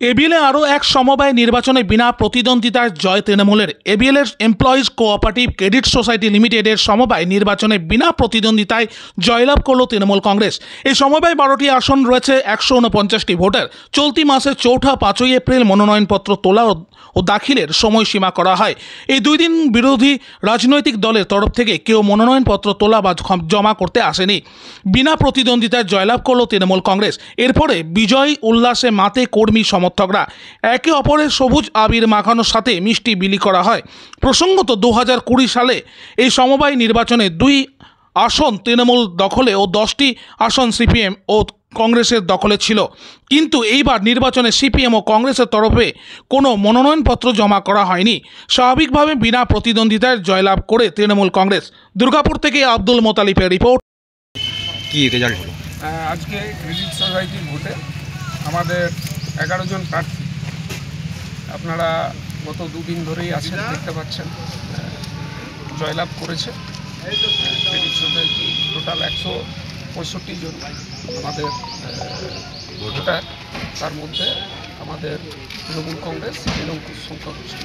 এবিএলে আরও এক সমবায় নির্বাচনে বিনা প্রতিদ্বন্দ্বিতায় জয় তৃণমূলের। এবিএলের এমপ্লয়িজ কোঅপারেটিভ ক্রেডিট সোসাইটি লিমিটেডের সমবায় নির্বাচনে বিনা প্রতিদ্বন্দ্বিতায় জয়লাভ করল তৃণমূল কংগ্রেস। এই সমবায় 12টি আসন রয়েছে 149টি ভোটার। চলতি মাসের 5ই এপ্রিল মনোনয়নপত্র তোলা ও দাখিলের সময়সীমা করা হয়। এই দুই দিন বিরোধী রাজনৈতিক দলের তরফ থেকে কেউ মনোনয়নপত্র তোলা বা জমা করতে আসেনি। বিনা প্রতিদ্বন্দ্বিতায় জয়লাভ করল তৃণমূল কংগ্রেস। এরপরে বিজয় উল্লাসে মাতে কর্মী সমর্থকরা। একে অপরের সবুজ আবির মাখানোর সাথে মিষ্টি বিলি করা হয়। প্রসঙ্গত 2020 সালে এই সমবায় নির্বাচনে 2 আসন তৃণমূল দখলে ও 10টি আসন সিপিএম ও কংগ্রেসের দখলে ছিল। কিন্তু এইবার নির্বাচনে সিপিএম ও কংগ্রেসের তরফে কোনো মনোনয়নপত্র জমা করা হয়নি। স্বাভাবিকভাবে বিনা প্রতিদ্বন্দ্বিতায় জয়লাভ করে তৃণমূল কংগ্রেস। দুর্গাপুর থেকে আব্দুল মোতালিফের রিপোর্ট। কি রেজাল্ট হলো আজকে ক্রেডিট সোসাইটির ভোটে আমাদের 11 জন প্রার্থী আপনারা গত দুদিন ধরেই আছেন, দেখতে পাচ্ছেন, জয়লাভ করেছে। ক্রেডিট সোসাইটি টোটাল 165 জন আমাদের ভোটার, তার মধ্যে আমাদের তৃণমূল কংগ্রেস এবং সংখ্যাগরিষ্ঠ।